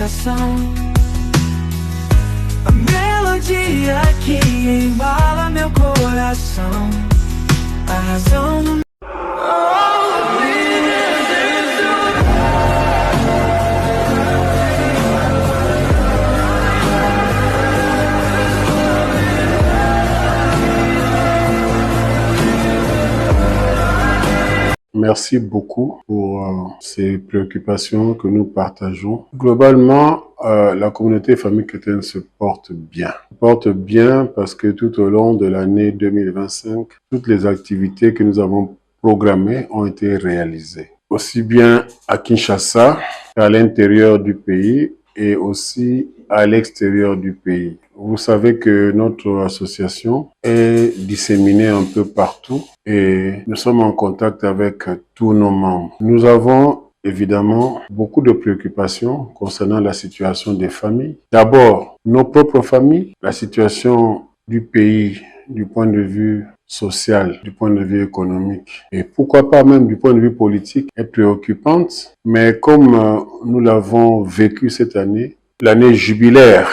comunicação. A melodia que embala meu coração, a razão do Merci beaucoup pour ces préoccupations que nous partageons. Globalement, la communauté famille chrétienne se porte bien. Se porte bien parce que tout au long de l'année 2025, toutes les activités que nous avons programmées ont été réalisées. Aussi bien à Kinshasa qu'à l'intérieur du pays et aussi à l'extérieur du pays. Vous savez que notre association est disséminée un peu partout et nous sommes en contact avec tous nos membres. Nous avons évidemment beaucoup de préoccupations concernant la situation des familles. D'abord, nos propres familles, la situation du pays du point de vue social, du point de vue économique et pourquoi pas même du point de vue politique est préoccupante. Mais comme nous l'avons vécu cette année, l'année jubilaire,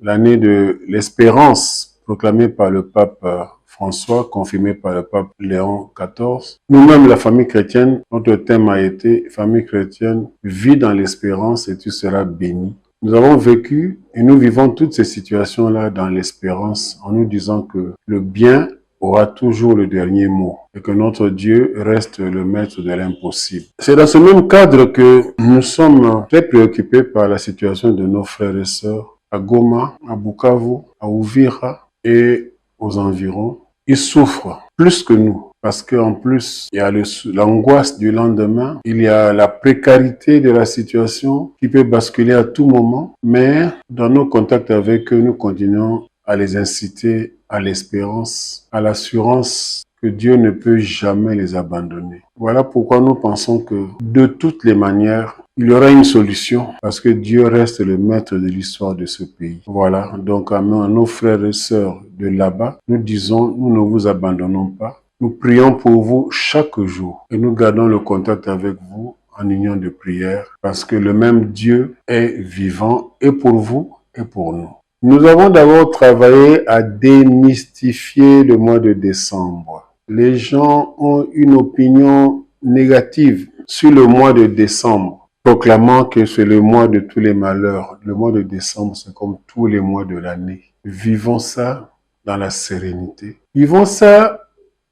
l'année de l'espérance proclamée par le pape François, confirmée par le pape Léon XIV. Nous-mêmes, la famille chrétienne, notre thème a été « Famille chrétienne, vis dans l'espérance et tu seras béni ». Nous avons vécu et nous vivons toutes ces situations-là dans l'espérance en nous disant que le bien aura toujours le dernier mot et que notre Dieu reste le maître de l'impossible. C'est dans ce même cadre que nous sommes très préoccupés par la situation de nos frères et sœurs à Goma, à Bukavu, à Uvira et aux environs. Ils souffrent plus que nous parce qu'en plus, il y a l'angoisse du lendemain, il y a la précarité de la situation qui peut basculer à tout moment, mais dans nos contacts avec eux, nous continuons à les inciter à l'espérance, à l'assurance que Dieu ne peut jamais les abandonner. Voilà pourquoi nous pensons que de toutes les manières, il y aura une solution parce que Dieu reste le maître de l'histoire de ce pays. Voilà, donc à nos frères et sœurs de là-bas, nous disons, nous ne vous abandonnons pas. Nous prions pour vous chaque jour et nous gardons le contact avec vous en union de prière parce que le même Dieu est vivant et pour vous et pour nous. Nous avons d'abord travaillé à démystifier le mois de décembre. Les gens ont une opinion négative sur le mois de décembre, proclamant que c'est le mois de tous les malheurs. Le mois de décembre, c'est comme tous les mois de l'année. Vivons ça dans la sérénité. Vivons ça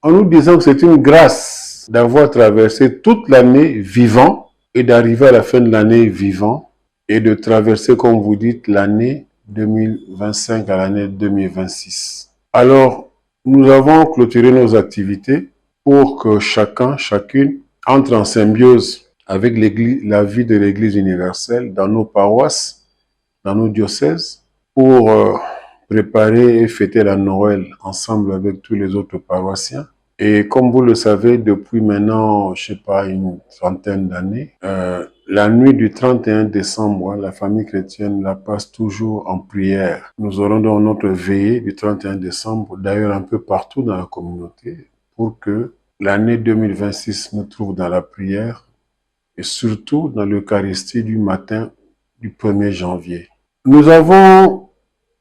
en nous disant que c'est une grâce d'avoir traversé toute l'année vivant et d'arriver à la fin de l'année vivant et de traverser, comme vous dites, l'année 2025 à l'année 2026. Alors, nous avons clôturé nos activités pour que chacun, chacune entre en symbiose avec l'Église, la vie de l'Église universelle dans nos paroisses, dans nos diocèses, pour préparer et fêter la Noël ensemble avec tous les autres paroissiens. Et comme vous le savez, depuis maintenant, je sais pas, une trentaine d'années, la nuit du 31 décembre, la famille chrétienne la passe toujours en prière. Nous aurons donc notre veillée du 31 décembre, d'ailleurs un peu partout dans la communauté, pour que l'année 2026 nous trouve dans la prière et surtout dans l'Eucharistie du matin du 1er janvier. Nous avons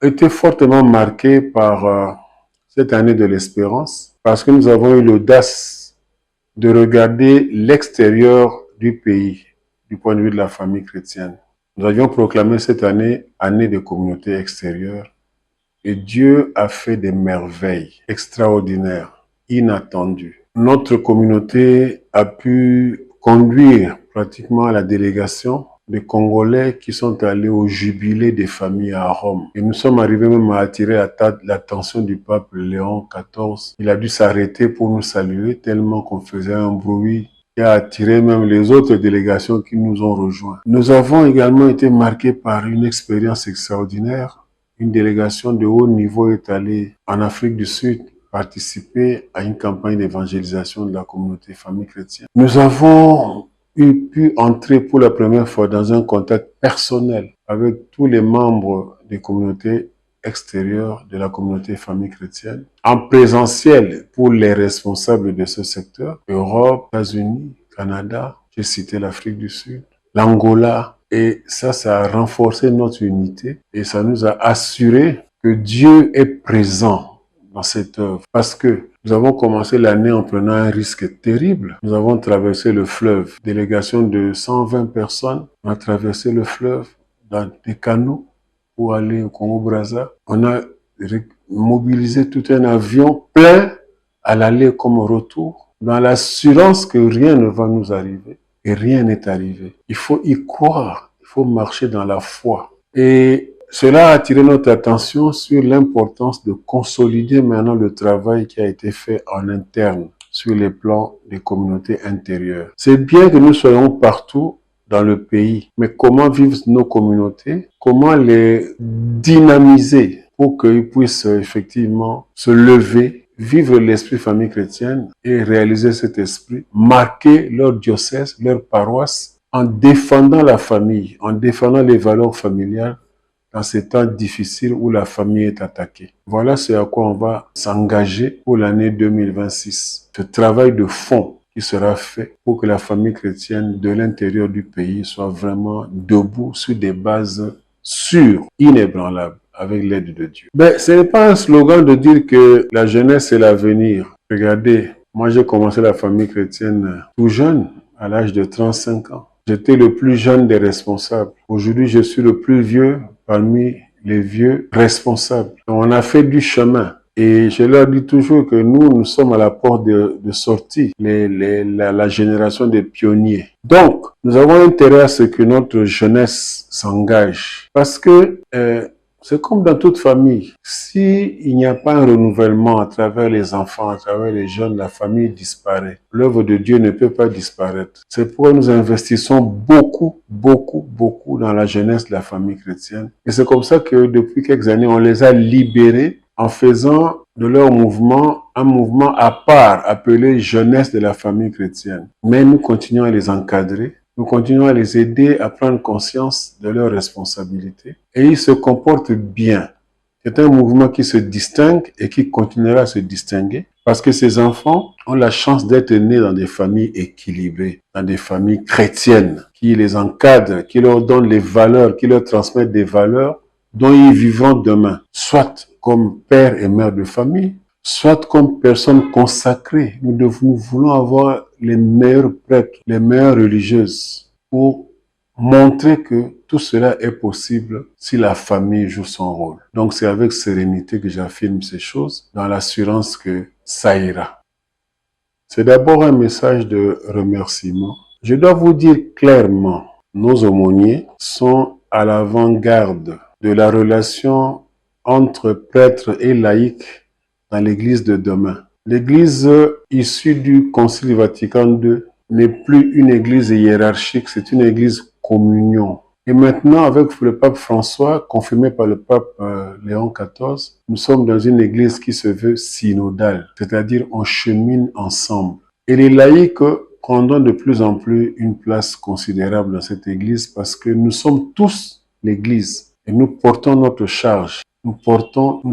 été fortement marqués par cette année de l'espérance parce que nous avons eu l'audace de regarder l'extérieur du pays du point de vue de la famille chrétienne. Nous avions proclamé cette année, année de communauté extérieure, et Dieu a fait des merveilles extraordinaires, inattendues. Notre communauté a pu conduire pratiquement la délégation des Congolais qui sont allés au jubilé des familles à Rome. Et nous sommes arrivés même à attirer l'attention du pape Léon XIV. Il a dû s'arrêter pour nous saluer tellement qu'on faisait un bruit qui a attiré même les autres délégations qui nous ont rejoints. Nous avons également été marqués par une expérience extraordinaire. Une délégation de haut niveau est allée en Afrique du Sud participer à une campagne d'évangélisation de la communauté famille chrétienne. Nous avons pu entrer pour la première fois dans un contact personnel avec tous les membres des communautés extérieures de la communauté famille chrétienne, en présentiel pour les responsables de ce secteur, Europe, États-Unis, Canada, j'ai cité l'Afrique du Sud, l'Angola, Et ça a renforcé notre unité et ça nous a assuré que Dieu est présent dans cette œuvre. Parce que nous avons commencé l'année en prenant un risque terrible. Nous avons traversé le fleuve. Délégation de 120 personnes. On a traversé le fleuve dans des canots pour aller au Congo-Brazza. On a mobilisé tout un avion plein à l'aller comme au retour, dans l'assurance que rien ne va nous arriver. Et rien n'est arrivé. Il faut y croire. Il faut marcher dans la foi. Et cela a attiré notre attention sur l'importance de consolider maintenant le travail qui a été fait en interne sur les plans des communautés intérieures. C'est bien que nous soyons partout dans le pays, mais comment vivent nos communautés? Comment les dynamiser pour qu'ils puissent effectivement se lever, vivre l'esprit famille chrétienne et réaliser cet esprit, marquer leur diocèse, leur paroisse, en défendant la famille, en défendant les valeurs familiales dans ces temps difficiles où la famille est attaquée. Voilà ce à quoi on va s'engager pour l'année 2026. Ce travail de fond qui sera fait pour que la famille chrétienne de l'intérieur du pays soit vraiment debout sur des bases sûres, inébranlables, avec l'aide de Dieu. Mais ce n'est pas un slogan de dire que la jeunesse est l'avenir. Regardez, moi j'ai commencé la famille chrétienne tout jeune, à l'âge de 35 ans. J'étais le plus jeune des responsables. Aujourd'hui, je suis le plus vieux parmi les vieux responsables. On a fait du chemin. Et je leur dis toujours que nous sommes à la porte de sortie, la génération des pionniers. Donc, nous avons intérêt à ce que notre jeunesse s'engage. Parce que c'est comme dans toute famille. S'il n'y a pas un renouvellement à travers les enfants, à travers les jeunes, la famille disparaît. L'œuvre de Dieu ne peut pas disparaître. C'est pourquoi nous investissons beaucoup dans la jeunesse de la famille chrétienne. Et c'est comme ça que depuis quelques années, on les a libérés en faisant de leur mouvement un mouvement à part appelé jeunesse de la famille chrétienne. Mais nous continuons à les encadrer. Nous continuons à les aider à prendre conscience de leurs responsabilités. Et ils se comportent bien. C'est un mouvement qui se distingue et qui continuera à se distinguer parce que ces enfants ont la chance d'être nés dans des familles équilibrées, dans des familles chrétiennes, qui les encadrent, qui leur donnent les valeurs, qui leur transmettent des valeurs dont ils vivront demain, soit comme père et mère de famille, soit comme personnes consacrées. Nous voulons avoir les meilleurs prêtres, les meilleures religieuses pour montrer que tout cela est possible si la famille joue son rôle. Donc c'est avec sérénité que j'affirme ces choses, dans l'assurance que ça ira. C'est d'abord un message de remerciement. Je dois vous dire clairement, nos aumôniers sont à l'avant-garde de la relation entre prêtres et laïcs dans l'Église de demain. L'Église issue du Concile Vatican II n'est plus une Église hiérarchique, c'est une Église communion. Et maintenant, avec le pape François, confirmé par le pape Léon XIV, nous sommes dans une Église qui se veut synodale, c'est-à-dire on chemine ensemble. Et les laïcs prendront de plus en plus une place considérable dans cette Église parce que nous sommes tous l'Église et nous portons notre charge. Nous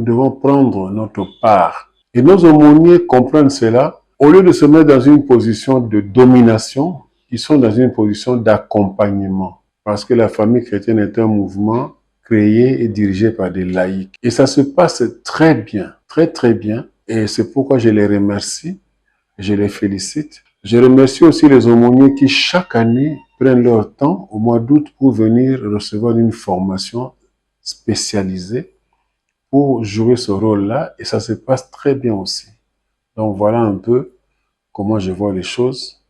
devons prendre notre part. Et nos aumôniers comprennent cela. Au lieu de se mettre dans une position de domination, ils sont dans une position d'accompagnement. Parce que la famille chrétienne est un mouvement créé et dirigé par des laïcs. Et ça se passe très bien, très bien. Et c'est pourquoi je les remercie, je les félicite. Je remercie aussi les aumôniers qui chaque année prennent leur temps au mois d'août pour venir recevoir une formation spécialisée pour jouer ce rôle-là, et ça se passe très bien aussi. Donc voilà un peu comment je vois les choses.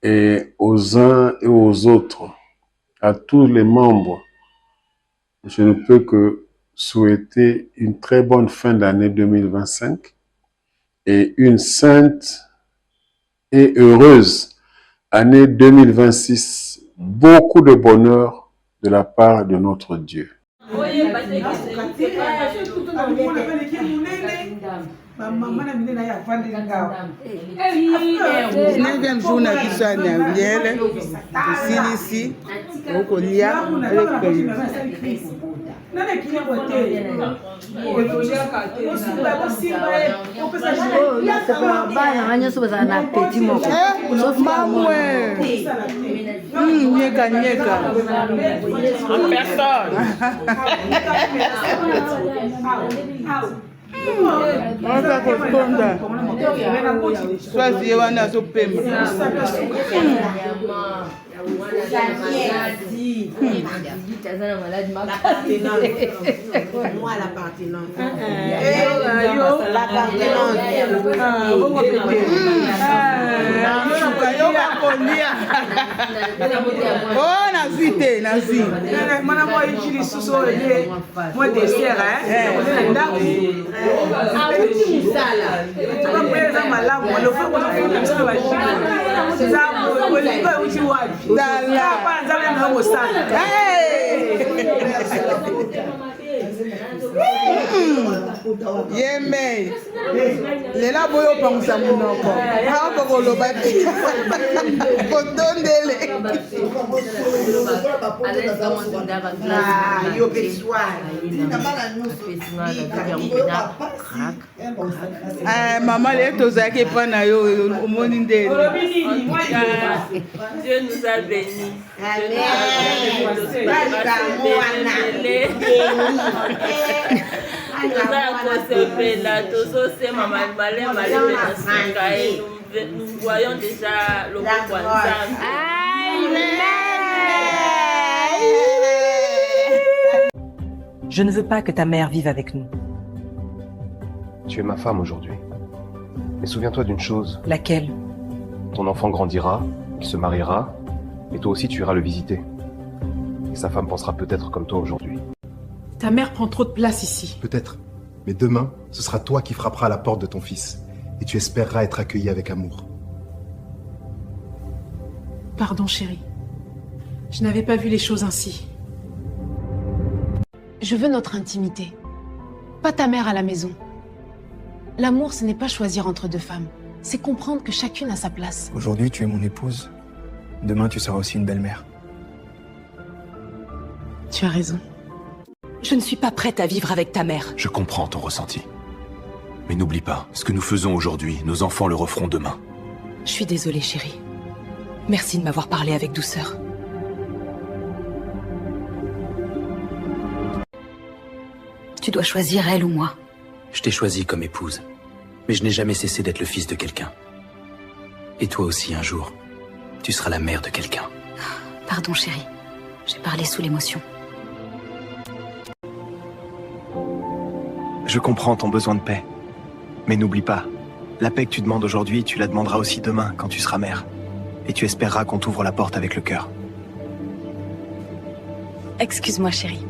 Et aux uns et aux autres, à tous les membres, je ne peux que souhaiter une très bonne fin d'année 2025 et une sainte et heureuse année 2026. Beaucoup de bonheur de la part de notre Dieu. 9e jour na biso ya nyangele tosilisi okolia elekei nyeka nyeka Ota kokonda swazi wana azopema Yembe lela boyo pangusa munoko hapo koloba te kotondele yo mama le tozaki pa na yo omoni ndele Dieu nous a bénis. Nous voyons déjà le Je ne veux pas que ta mère vive avec nous. Tu es ma femme aujourd'hui. Mais souviens-toi d'une chose. Laquelle? Ton enfant grandira, il se mariera, et toi aussi tu iras le visiter. Et sa femme pensera peut-être comme toi aujourd'hui. Ta mère prend trop de place ici. Peut-être. Mais demain, ce sera toi qui frapperas à la porte de ton fils. Et tu espéreras être accueilli avec amour. Pardon, chérie. Je n'avais pas vu les choses ainsi. Je veux notre intimité. Pas ta mère à la maison. L'amour, ce n'est pas choisir entre deux femmes. C'est comprendre que chacune a sa place. Aujourd'hui, tu es mon épouse. Demain, tu seras aussi une belle-mère. Tu as raison. Je ne suis pas prête à vivre avec ta mère. Je comprends ton ressenti. Mais n'oublie pas, ce que nous faisons aujourd'hui, nos enfants le referont demain. Je suis désolée, chérie. Merci de m'avoir parlé avec douceur. Tu dois choisir elle ou moi. Je t'ai choisi comme épouse, mais je n'ai jamais cessé d'être le fils de quelqu'un. Et toi aussi, un jour, tu seras la mère de quelqu'un. Pardon, chérie. J'ai parlé sous l'émotion. Je comprends ton besoin de paix. Mais n'oublie pas, la paix que tu demandes aujourd'hui, tu la demanderas aussi demain, quand tu seras mère. Et tu espéreras qu'on t'ouvre la porte avec le cœur. Excuse-moi, chérie.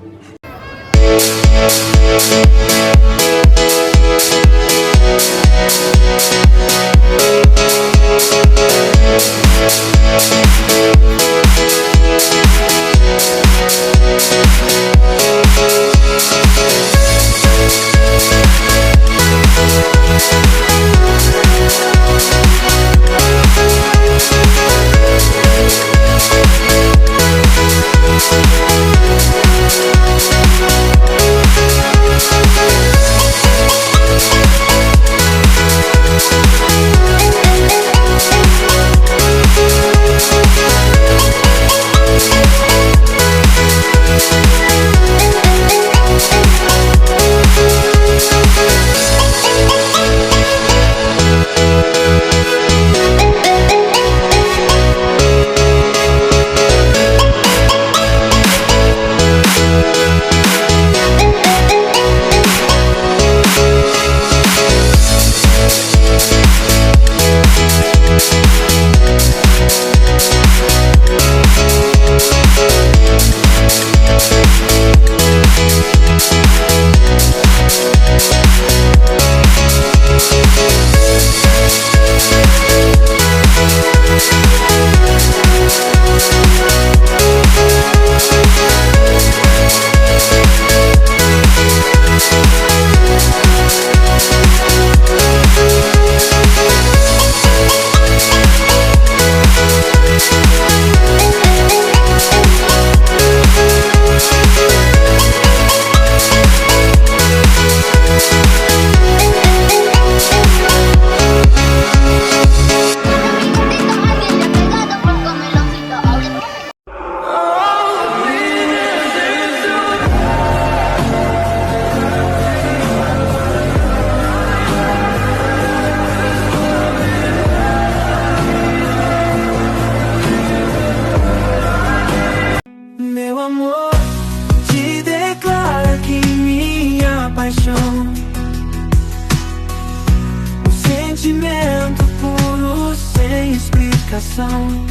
sentimento puro sem explicação.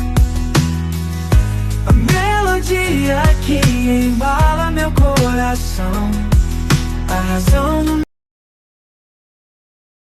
A melodia que embala meu coração. A razão